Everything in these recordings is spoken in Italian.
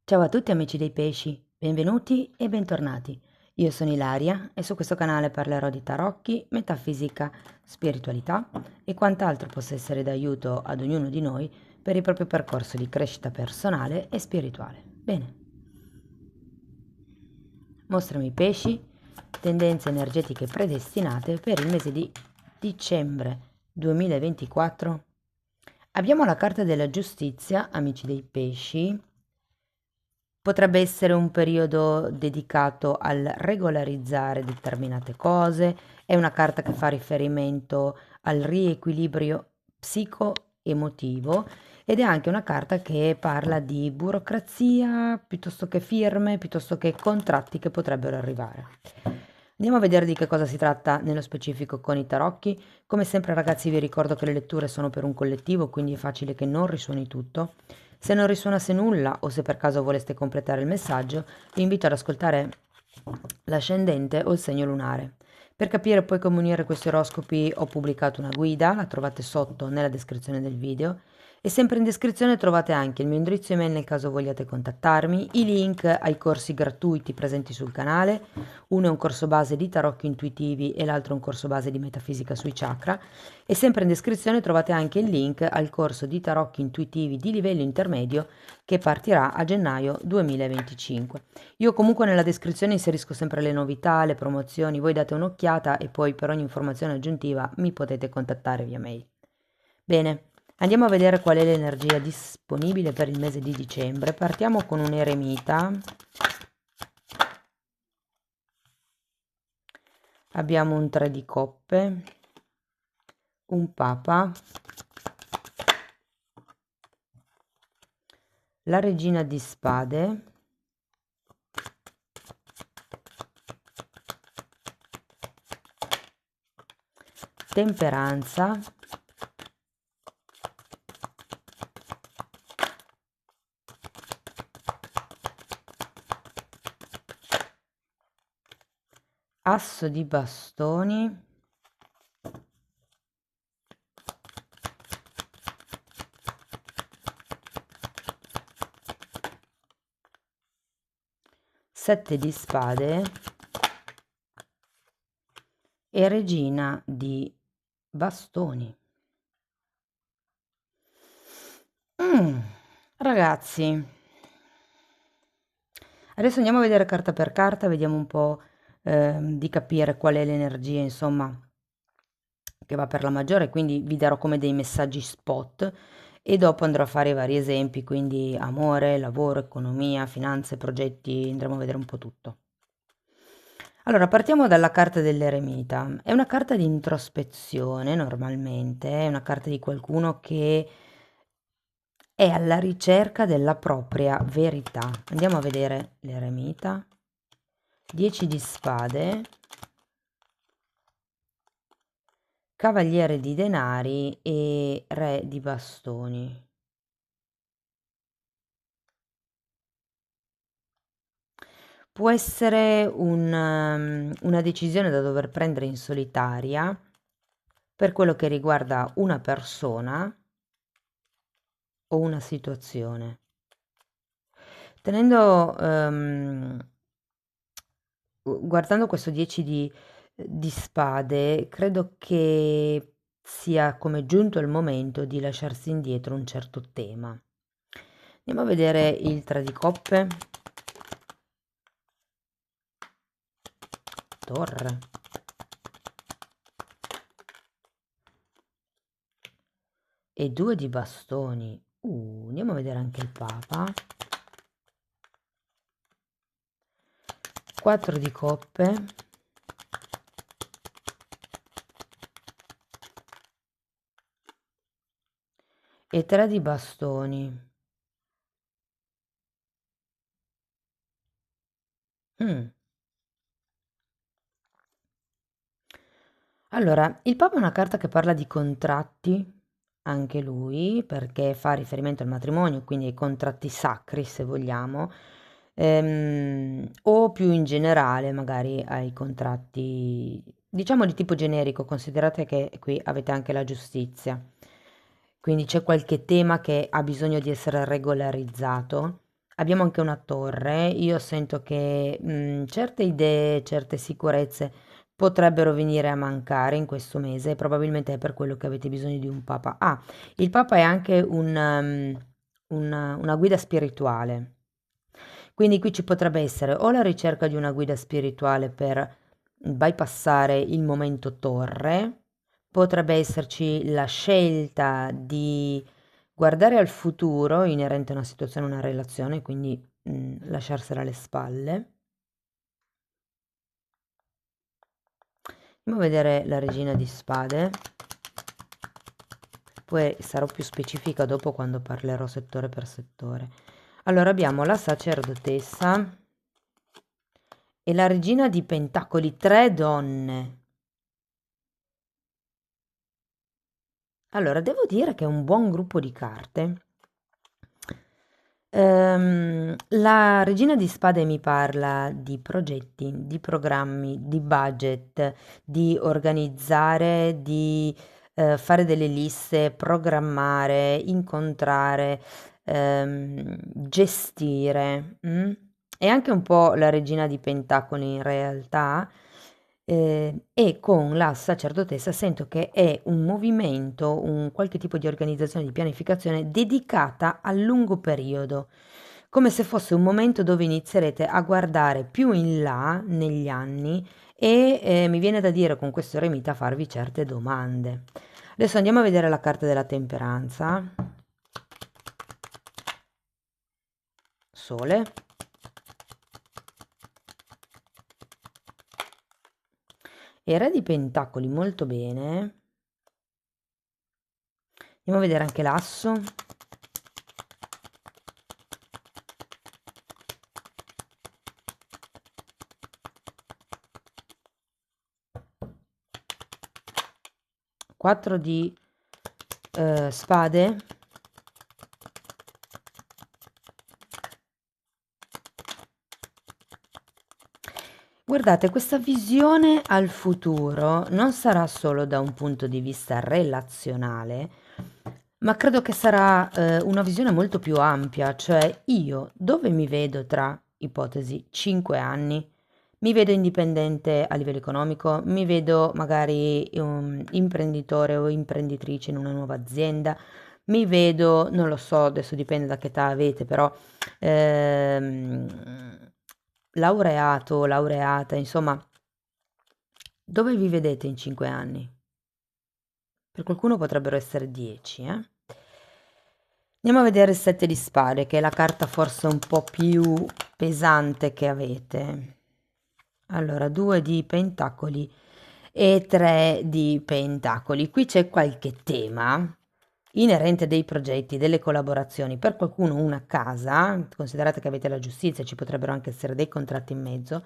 Ciao a tutti amici dei pesci, benvenuti e bentornati. Io sono Ilaria e su questo canale parlerò di tarocchi, metafisica, spiritualità e quant'altro possa essere d'aiuto ad ognuno di noi per il proprio percorso di crescita personale e spirituale. Bene, mostrami i pesci, tendenze energetiche predestinate per il mese di dicembre 2024. Abbiamo la carta della giustizia, amici dei pesci. Potrebbe essere un periodo dedicato al regolarizzare determinate cose, è una carta che fa riferimento al riequilibrio psico-emotivo ed è anche una carta che parla di burocrazia piuttosto che firme, piuttosto che contratti che potrebbero arrivare. Andiamo a vedere di che cosa si tratta nello specifico con i tarocchi. Come sempre ragazzi vi ricordo che le letture sono per un collettivo, quindi è facile che non risuoni tutto. Se non risuonasse nulla o se per caso voleste completare il messaggio, vi invito ad ascoltare l'ascendente o il segno lunare. Per capire poi come unire questi oroscopi ho pubblicato una guida, la trovate sotto nella descrizione del video e sempre in descrizione trovate anche il mio indirizzo email nel caso vogliate contattarmi, i link ai corsi gratuiti presenti sul canale, uno è un corso base di tarocchi intuitivi e l'altro è un corso base di metafisica sui chakra e sempre in descrizione trovate anche il link al corso di tarocchi intuitivi di livello intermedio che partirà a gennaio 2025. Io comunque nella descrizione inserisco sempre le novità, le promozioni, voi date un'occhiata e poi per ogni informazione aggiuntiva mi potete contattare via mail. Bene, andiamo a vedere qual è l'energia disponibile per il mese di dicembre. Partiamo con un eremita. Abbiamo un 3 di coppe, un papa, la regina di spade, temperanza, asso di bastoni, sette di spade e regina di bastoni. Ragazzi, adesso andiamo a vedere carta per carta, vediamo un po' di capire qual è l'energia, insomma, che va per la maggiore, quindi vi darò come dei messaggi spot e dopo andrò a fare i vari esempi, quindi amore, lavoro, economia, finanze, progetti, andremo a vedere un po' tutto. Allora, partiamo dalla carta dell'eremita. È una carta di introspezione normalmente, è una carta di qualcuno che è alla ricerca della propria verità. Andiamo a vedere l'eremita. 10 di spade, cavaliere di denari e re di bastoni. Può essere una decisione da dover prendere in solitaria per quello che riguarda una persona o una situazione. Guardando questo 10 di spade, credo che sia come giunto il momento di lasciarsi indietro un certo tema. Andiamo a vedere il 3 di coppe, torre e 2 di bastoni. Andiamo a vedere anche il papa, 4 di coppe e 3 di bastoni. Allora, il Papa è una carta che parla di contratti, anche lui, perché fa riferimento al matrimonio, quindi ai contratti sacri, se vogliamo, o più in generale, magari ai contratti, diciamo di tipo generico, considerate che qui avete anche la giustizia. Quindi c'è qualche tema che ha bisogno di essere regolarizzato, Abbiamo anche una torre. Io sento che certe idee, certe sicurezze potrebbero venire a mancare in questo mese, probabilmente è per quello che avete bisogno di un papa. Ah, il papa è anche una guida spirituale. Quindi qui ci potrebbe essere o la ricerca di una guida spirituale per bypassare il momento torre, potrebbe esserci la scelta di guardare al futuro inerente a una situazione, una relazione, quindi lasciarsela alle spalle. Andiamo a vedere la regina di spade, poi sarò più specifica dopo quando parlerò settore per settore. Allora abbiamo la sacerdotessa e la regina di pentacoli, 3 donne. Allora, devo dire che è un buon gruppo di carte. La regina di spade mi parla di progetti, di programmi, di budget, di organizzare, di fare delle liste, programmare, incontrare, gestire. È anche un po' la regina di pentacoli in realtà. E con la sacerdotessa sento che è un movimento, un qualche tipo di organizzazione, di pianificazione dedicata al lungo periodo, come se fosse un momento dove inizierete a guardare più in là negli anni e mi viene da dire con questo eremita farvi certe domande. Adesso andiamo a vedere la carta della temperanza. Sole. E re di pentacoli, molto bene. Andiamo a vedere anche l'asso. Quattro di spade. Guardate, questa visione al futuro non sarà solo da un punto di vista relazionale, ma credo che sarà una visione molto più ampia, cioè io dove mi vedo tra, ipotesi, 5 anni? Mi vedo indipendente a livello economico, mi vedo magari un imprenditore o imprenditrice in una nuova azienda, mi vedo, non lo so, adesso dipende da che età avete, però laureato, laureata, insomma, dove vi vedete in 5 anni? Per qualcuno potrebbero essere 10, eh? Andiamo a vedere il 7 di spade, che è la carta forse un po' più pesante che avete. Allora, 2 di pentacoli e 3 di pentacoli. Qui c'è qualche tema inerente dei progetti, delle collaborazioni. Per qualcuno una casa, considerate che avete la giustizia, ci potrebbero anche essere dei contratti in mezzo,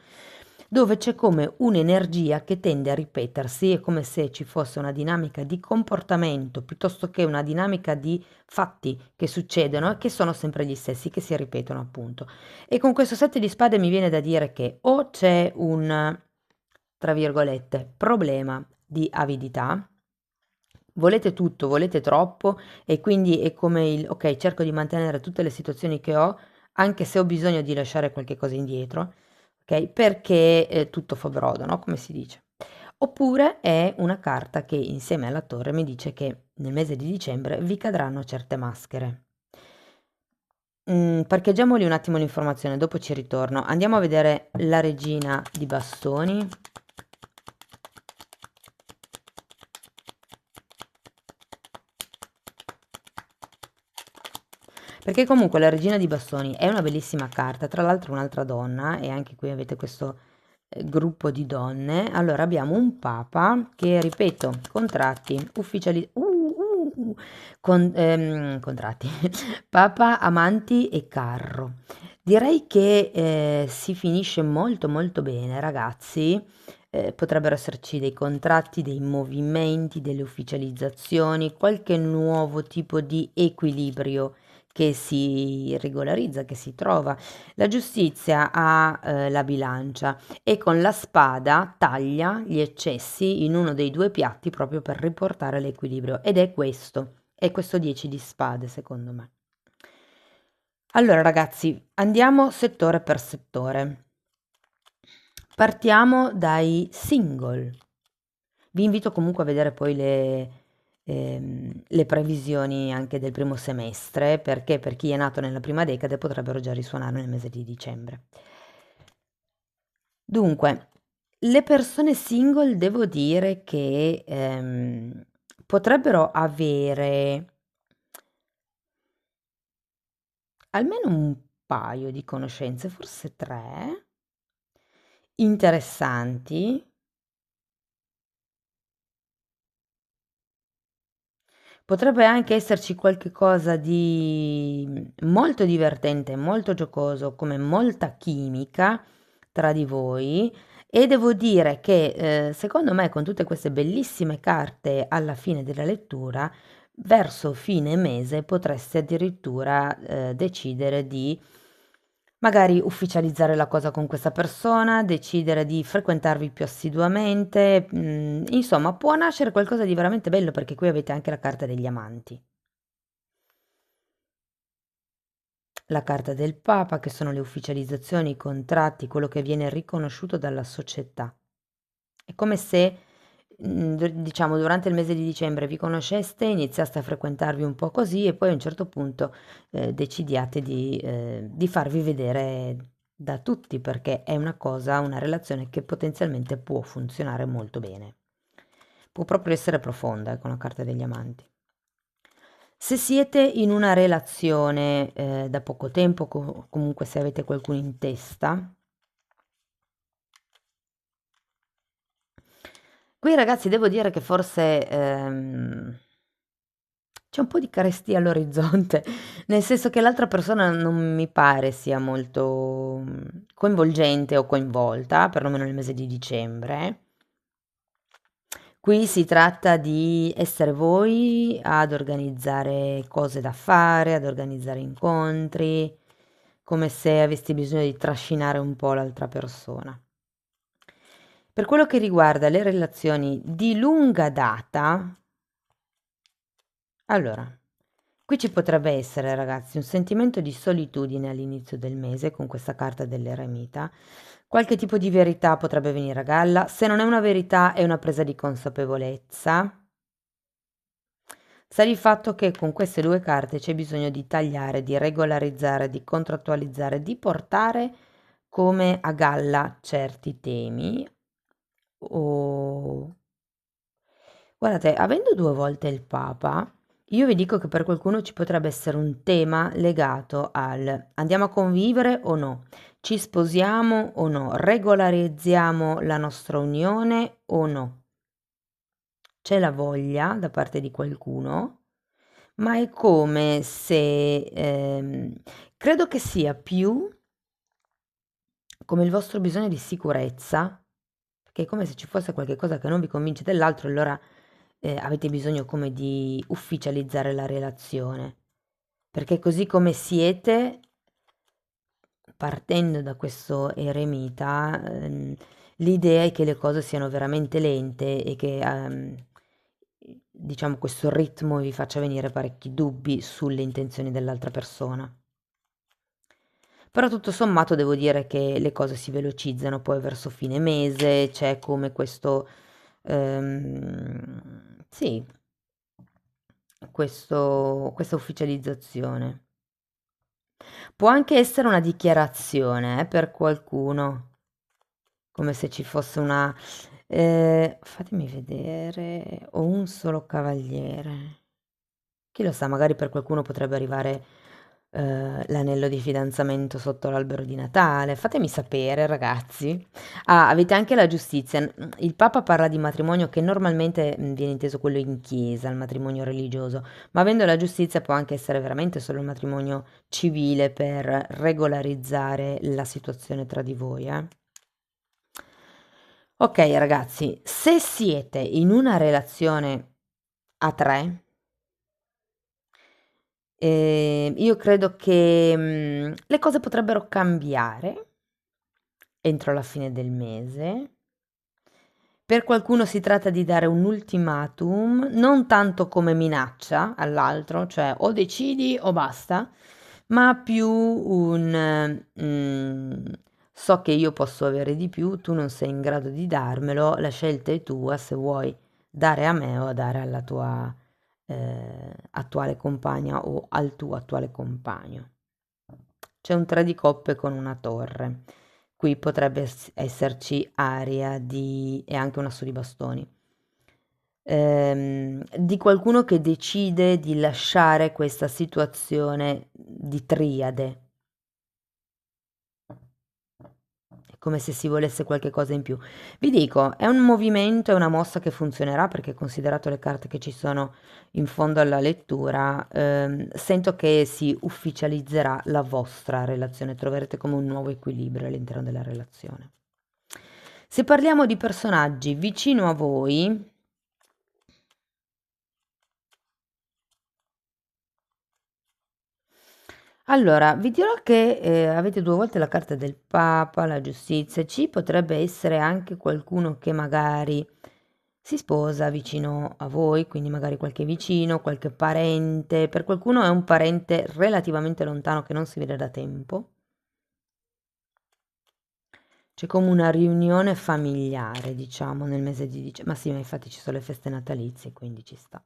dove c'è come un'energia che tende a ripetersi, è come se ci fosse una dinamica di comportamento piuttosto che una dinamica di fatti che succedono e che sono sempre gli stessi, che si ripetono appunto. E con questo 7 di spade mi viene da dire che o c'è un, tra virgolette, problema di avidità, volete tutto, volete troppo e quindi è come il ok, cerco di mantenere tutte le situazioni che ho, anche se ho bisogno di lasciare qualche cosa indietro, ok? Perché tutto fa brodo, no? Come si dice. Oppure è una carta che insieme alla torre mi dice che nel mese di dicembre vi cadranno certe maschere. Parcheggiamoli un attimo l'informazione, dopo ci ritorno. Andiamo a vedere la regina di bastoni. Perché comunque la regina di bastoni è una bellissima carta, tra l'altro un'altra donna, e anche qui avete questo gruppo di donne. Allora abbiamo un papa che, ripeto, contratti, contratti, papa, amanti e carro. Direi che si finisce molto molto bene, ragazzi. Potrebbero esserci dei contratti, dei movimenti, delle ufficializzazioni, qualche nuovo tipo di equilibrio che si regolarizza, che si trova. La giustizia ha la bilancia e con la spada taglia gli eccessi in uno dei due piatti proprio per riportare l'equilibrio ed è questo 10 di spade secondo me. Allora ragazzi, andiamo settore per settore. Partiamo dai single. Vi invito comunque a vedere poi le previsioni anche del primo semestre, perché per chi è nato nella prima decade potrebbero già risuonare nel mese di dicembre. Dunque, le persone single devo dire che potrebbero avere almeno un paio di conoscenze, forse tre, interessanti. Potrebbe anche esserci qualche cosa di molto divertente, molto giocoso, come molta chimica tra di voi. E devo dire che secondo me con tutte queste bellissime carte alla fine della lettura, verso fine mese potreste addirittura decidere di magari ufficializzare la cosa con questa persona, decidere di frequentarvi più assiduamente, insomma, può nascere qualcosa di veramente bello perché qui avete anche la carta degli amanti, la carta del Papa, che sono le ufficializzazioni, i contratti, quello che viene riconosciuto dalla società. È come se, diciamo, durante il mese di dicembre vi conosceste, iniziaste a frequentarvi un po' così e poi a un certo punto decidiate di farvi vedere da tutti perché è una cosa, una relazione che potenzialmente può funzionare molto bene. Può proprio essere profonda con la carta degli amanti. Se siete in una relazione da poco tempo, comunque se avete qualcuno in testa, qui ragazzi devo dire che forse c'è un po' di carestia all'orizzonte, nel senso che l'altra persona non mi pare sia molto coinvolgente o coinvolta, perlomeno nel mese di dicembre. Qui si tratta di essere voi ad organizzare cose da fare, ad organizzare incontri, come se avessi bisogno di trascinare un po' l'altra persona. Per quello che riguarda le relazioni di lunga data, allora, qui ci potrebbe essere, ragazzi, un sentimento di solitudine all'inizio del mese con questa carta dell'eremita. Qualche tipo di verità potrebbe venire a galla. Se non è una verità, è una presa di consapevolezza. Sta di fatto che con queste due carte c'è bisogno di tagliare, di regolarizzare, di contrattualizzare, di portare come a galla certi temi. O guardate, avendo due volte il Papa, io vi dico che per qualcuno ci potrebbe essere un tema legato al andiamo a convivere o no, ci sposiamo o no, regolarizziamo la nostra unione o no. C'è la voglia da parte di qualcuno, ma è come se credo che sia più come il vostro bisogno di sicurezza, perché è come se ci fosse qualche cosa che non vi convince dell'altro, allora avete bisogno come di ufficializzare la relazione, perché così come siete, partendo da questo eremita, l'idea è che le cose siano veramente lente e che, diciamo, questo ritmo vi faccia venire parecchi dubbi sulle intenzioni dell'altra persona. Però tutto sommato devo dire che le cose si velocizzano, poi verso fine mese c'è come questo, sì, questa ufficializzazione. Può anche essere una dichiarazione, per qualcuno, come se ci fosse una... fatemi vedere, o un solo cavaliere. Chi lo sa, magari per qualcuno potrebbe arrivare l'anello di fidanzamento sotto l'albero di Natale. Fatemi sapere, ragazzi. Ah, avete anche la giustizia. Il Papa parla di matrimonio che normalmente viene inteso quello in chiesa, il matrimonio religioso, ma avendo la giustizia può anche essere veramente solo il matrimonio civile per regolarizzare la situazione tra di voi, eh. Ok, ragazzi, se siete in una relazione a tre, io credo che le cose potrebbero cambiare entro la fine del mese. Per qualcuno si tratta di dare un ultimatum, non tanto come minaccia all'altro, cioè o decidi o basta, ma più un so che io posso avere di più, tu non sei in grado di darmelo, la scelta è tua se vuoi dare a me o dare alla tua attuale compagna o al tuo attuale compagno. C'è un 3 di coppe con una torre. Qui potrebbe esserci aria di e anche un asso di bastoni. Di qualcuno che decide di lasciare questa situazione di triade. È come se si volesse qualche cosa in più. Vi dico, è un movimento, è una mossa che funzionerà perché considerato le carte che ci sono in fondo alla lettura, sento che si ufficializzerà la vostra relazione, troverete come un nuovo equilibrio all'interno della relazione. Se parliamo di personaggi vicino a voi, allora, vi dirò che avete due volte la carta del Papa, la giustizia, ci potrebbe essere anche qualcuno che magari si sposa vicino a voi, quindi magari qualche vicino, qualche parente, per qualcuno è un parente relativamente lontano che non si vede da tempo. C'è come una riunione familiare, diciamo, nel mese di dicembre, ma sì, ma infatti ci sono le feste natalizie, quindi ci sta.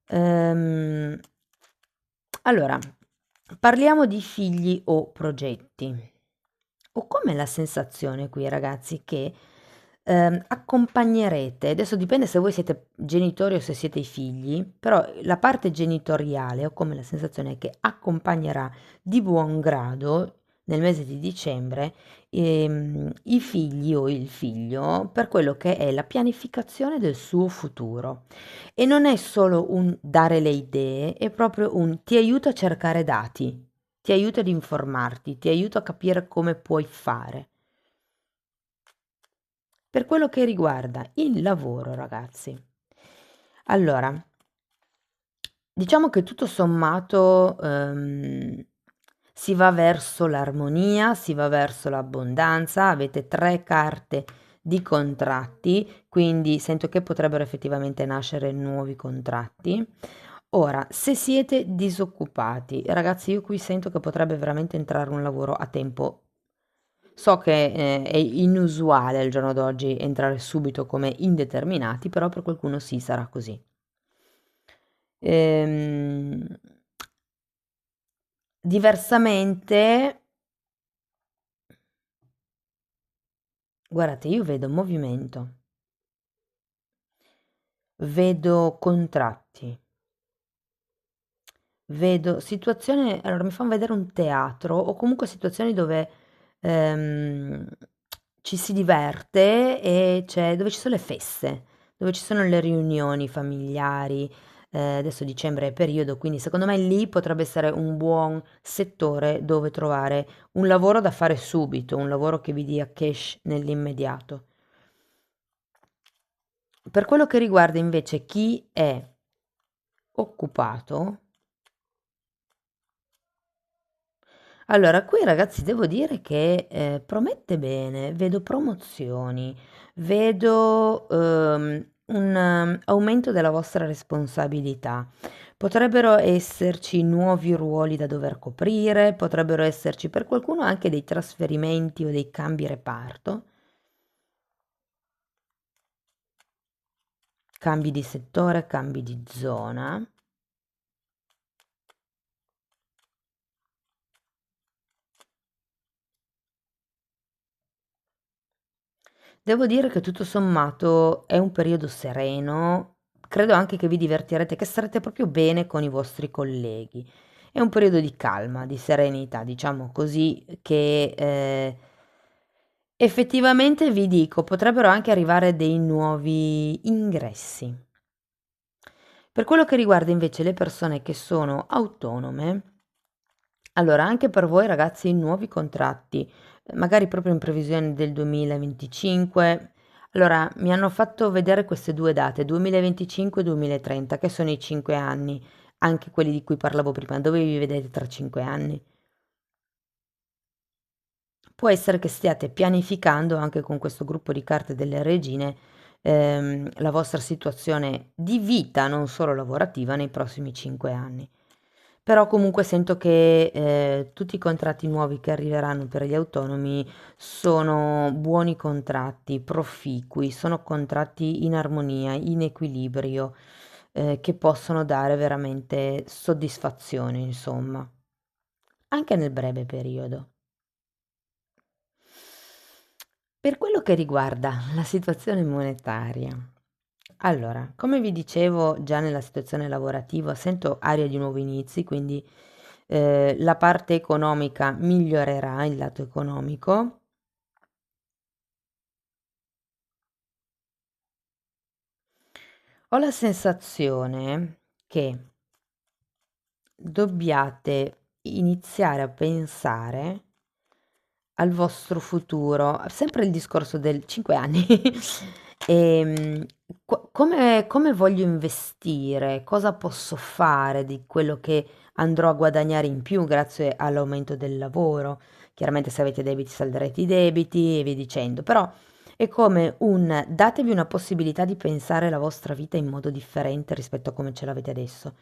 Ehm, allora, parliamo di figli o progetti. Ho come la sensazione qui, ragazzi, che accompagnerete, adesso dipende se voi siete genitori o se siete i figli, però la parte genitoriale ho come la sensazione che accompagnerà di buon grado nel mese di dicembre i figli o il figlio per quello che è la pianificazione del suo futuro. E non è solo un dare le idee, è proprio un ti aiuto a cercare dati, ti aiuto ad informarti, ti aiuto a capire come puoi fare. Per quello che riguarda il lavoro, ragazzi, allora, diciamo che tutto sommato si va verso l'armonia, si va verso l'abbondanza, avete 3 carte di contratti, quindi sento che potrebbero effettivamente nascere nuovi contratti. Ora, se siete disoccupati, ragazzi, io qui sento che potrebbe veramente entrare un lavoro a tempo. So che è inusuale al giorno d'oggi entrare subito come indeterminati, però per qualcuno sì, sarà così. Ehm, diversamente, guardate, io vedo movimento, vedo contratti, vedo situazioni, allora mi fanno vedere un teatro o comunque situazioni dove ehm, ci si diverte e dove ci sono le feste, dove ci sono le riunioni familiari. Adesso dicembre è periodo, quindi secondo me lì potrebbe essere un buon settore dove trovare un lavoro da fare subito, un lavoro che vi dia cash nell'immediato. Per quello che riguarda invece chi è occupato, allora qui ragazzi devo dire che promette bene, vedo promozioni, vedo un aumento della vostra responsabilità. Potrebbero esserci nuovi ruoli da dover coprire, potrebbero esserci per qualcuno anche dei trasferimenti o dei cambi reparto, cambi di settore, cambi di zona. Devo dire che tutto sommato è un periodo sereno, credo anche che vi divertirete, che starete proprio bene con i vostri colleghi. È un periodo di calma, di serenità, diciamo così, che effettivamente vi dico, potrebbero anche arrivare dei nuovi ingressi. Per quello che riguarda invece le persone che sono autonome, allora anche per voi ragazzi nuovi contratti, magari proprio in previsione del 2025. Allora, mi hanno fatto vedere queste due date, 2025 e 2030, che sono i 5 anni, anche quelli di cui parlavo prima, dove vi vedete tra 5 anni. Può essere che stiate pianificando anche con questo gruppo di carte delle regine la vostra situazione di vita, non solo lavorativa, nei prossimi 5 anni. però comunque sento che tutti i contratti nuovi che arriveranno per gli autonomi sono buoni contratti, proficui, sono contratti in armonia, in equilibrio, che possono dare veramente soddisfazione, insomma, anche nel breve periodo. Per quello che riguarda la situazione monetaria, allora, come vi dicevo già nella situazione lavorativa, sento aria di nuovi inizi, quindi la parte economica migliorerà, il lato economico. Ho la sensazione che dobbiate iniziare a pensare al vostro futuro, sempre il discorso del 5 anni. Come voglio investire? Cosa posso fare di quello che andrò a guadagnare in più grazie all'aumento del lavoro? Chiaramente se avete debiti salderete i debiti e via dicendo, però è come un datevi una possibilità di pensare la vostra vita in modo differente rispetto a come ce l'avete adesso.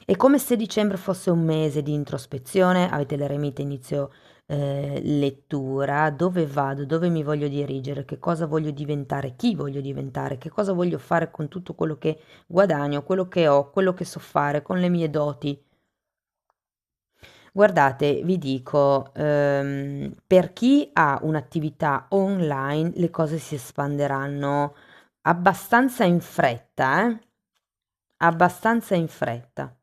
È come se dicembre fosse un mese di introspezione, avete l'eremita inizio lettura, dove vado, dove mi voglio dirigere, che cosa voglio diventare, chi voglio diventare, che cosa voglio fare con tutto quello che guadagno, quello che ho, quello che so fare, con le mie doti. Guardate, vi dico, per chi ha un'attività online, le cose si espanderanno abbastanza in fretta, abbastanza in fretta.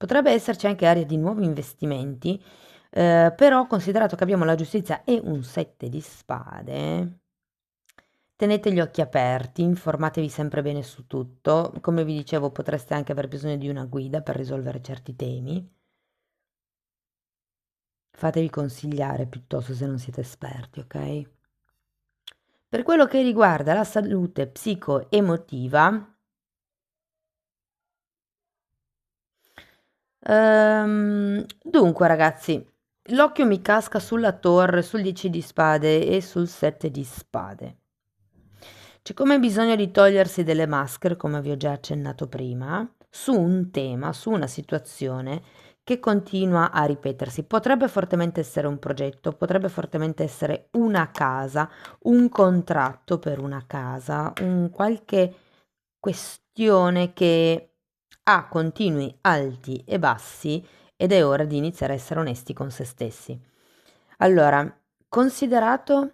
Potrebbe esserci anche area di nuovi investimenti, però considerato che abbiamo la giustizia e un 7 di spade, tenete gli occhi aperti, informatevi sempre bene su tutto. Come vi dicevo, potreste anche aver bisogno di una guida per risolvere certi temi. Fatevi consigliare piuttosto se non siete esperti, ok? Per quello che riguarda la salute psicoemotiva, dunque ragazzi, l'occhio mi casca sulla torre, sul 10 di spade e sul 7 di spade. C'è come bisogno di togliersi delle maschere, come vi ho già accennato prima, su un tema, su una situazione che continua a ripetersi. Potrebbe fortemente essere un progetto, potrebbe fortemente essere una casa, un contratto per una casa, un qualche questione che ha continui alti e bassi ed è ora di iniziare a essere onesti con se stessi. Allora, considerato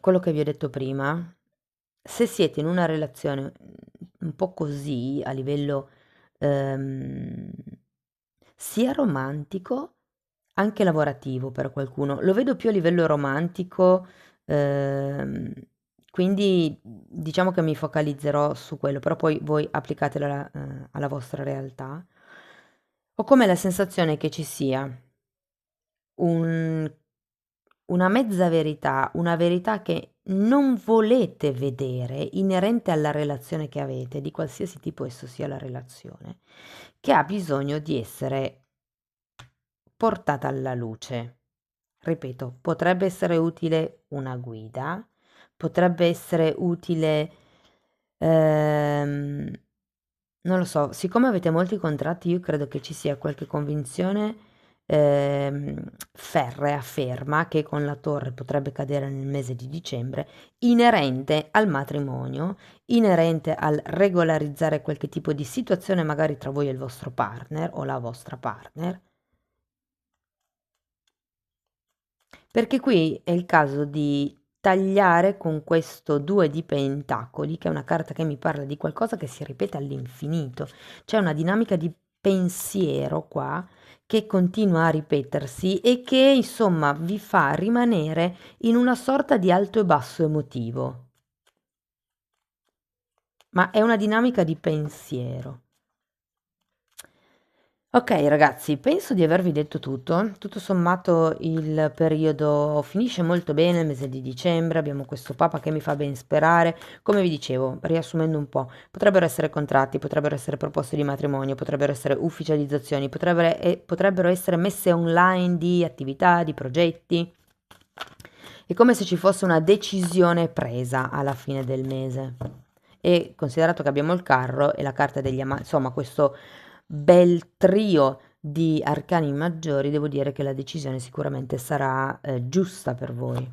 quello che vi ho detto prima, se siete in una relazione un po' così a livello ehm, sia romantico, anche lavorativo per qualcuno, lo vedo più a livello romantico, ehm, quindi diciamo che mi focalizzerò su quello, però poi voi applicatelo alla vostra realtà. Ho come la sensazione che ci sia un una mezza verità, una verità che non volete vedere inerente alla relazione che avete, di qualsiasi tipo esso sia la relazione, che ha bisogno di essere portata alla luce. Ripeto, potrebbe essere utile una guida, potrebbe essere utile, ehm, non lo so, siccome avete molti contratti, io credo che ci sia qualche convinzione ferrea, ferma, che con la torre potrebbe cadere nel mese di dicembre, inerente al matrimonio, inerente al regolarizzare qualche tipo di situazione magari tra voi e il vostro partner o la vostra partner. Perché qui è il caso di tagliare con questo 2 di pentacoli, che è una carta che mi parla di qualcosa che si ripete all'infinito. C'è una dinamica di pensiero qua che continua a ripetersi e che insomma vi fa rimanere in una sorta di alto e basso emotivo. Ma è una dinamica di pensiero. Ok ragazzi, penso di avervi detto tutto. Tutto sommato il periodo finisce molto bene, il mese di dicembre, abbiamo questo Papa che mi fa ben sperare. Come vi dicevo, riassumendo un po', potrebbero essere contratti, potrebbero essere proposte di matrimonio, potrebbero essere ufficializzazioni, potrebbero essere messe online di attività, di progetti. È come se ci fosse una decisione presa alla fine del mese. e considerato che abbiamo il carro e la carta degli amanti, insomma questo bel trio di arcani maggiori, devo dire che la decisione sicuramente sarà giusta per voi.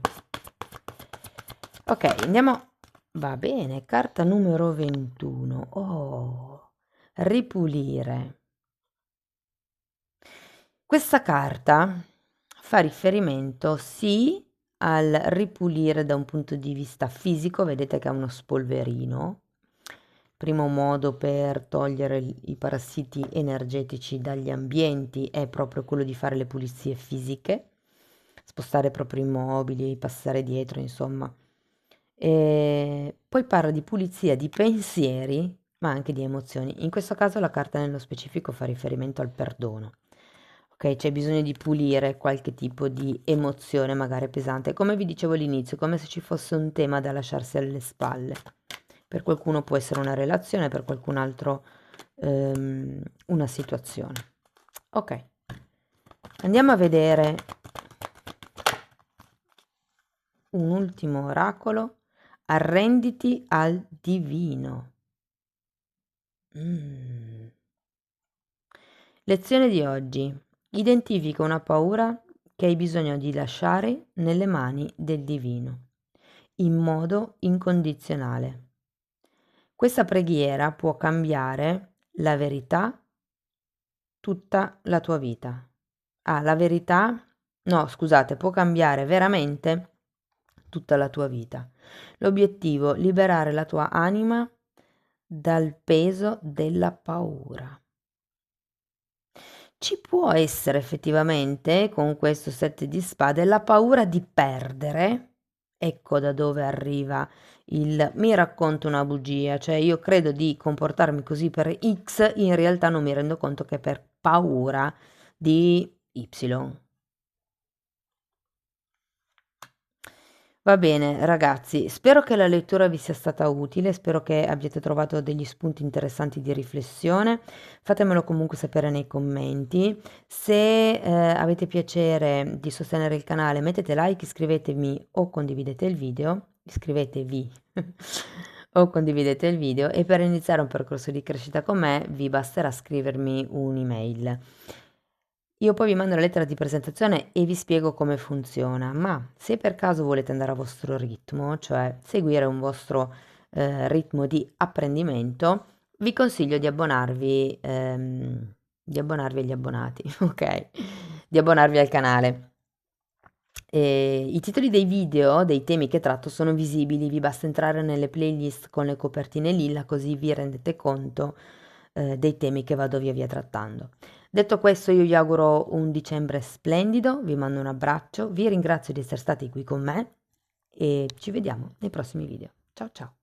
Ok, andiamo. Va bene, carta numero 21. Oh, ripulire. Questa carta fa riferimento sì al ripulire da un punto di vista fisico, vedete che ha uno spolverino. Primo modo per togliere i parassiti energetici dagli ambienti è proprio quello di fare le pulizie fisiche, spostare proprio i mobili, passare dietro, insomma. E poi parla di pulizia di pensieri, ma anche di emozioni. In questo caso la carta nello specifico fa riferimento al perdono. Ok, c'è bisogno di pulire qualche tipo di emozione magari pesante, come vi dicevo all'inizio, come se ci fosse un tema da lasciarsi alle spalle. Per qualcuno può essere una relazione, per qualcun altro una situazione. Ok, andiamo a vedere un ultimo oracolo. Arrenditi al divino. Lezione di oggi. Identifica una paura che hai bisogno di lasciare nelle mani del divino, in modo incondizionale. Questa preghiera può cambiare la verità tutta la tua vita. Ah, la verità? No, scusate, può cambiare veramente tutta la tua vita. L'obiettivo, liberare la tua anima dal peso della paura. Ci può essere effettivamente con questo 7 di spade la paura di perdere. Ecco da dove arriva il mi racconto una bugia, cioè io credo di comportarmi così per X, in realtà non mi rendo conto che è per paura di Y. Va bene, ragazzi, spero che la lettura vi sia stata utile, spero che abbiate trovato degli spunti interessanti di riflessione. Fatemelo comunque sapere nei commenti. Se avete piacere di sostenere il canale, mettete like, iscrivetevi o condividete il video. Iscrivetevi o condividete il video e per iniziare un percorso di crescita con me vi basterà scrivermi un'email. Io poi vi mando la lettera di presentazione e vi spiego come funziona, ma se per caso volete andare a vostro ritmo, cioè seguire un vostro ritmo di apprendimento, vi consiglio di abbonarvi agli abbonati, ok? Di abbonarvi al canale. I titoli dei video, dei temi che tratto sono visibili, vi basta entrare nelle playlist con le copertine lilla così vi rendete conto dei temi che vado via via trattando. Detto questo, io vi auguro un dicembre splendido, vi mando un abbraccio, vi ringrazio di essere stati qui con me e ci vediamo nei prossimi video. Ciao ciao!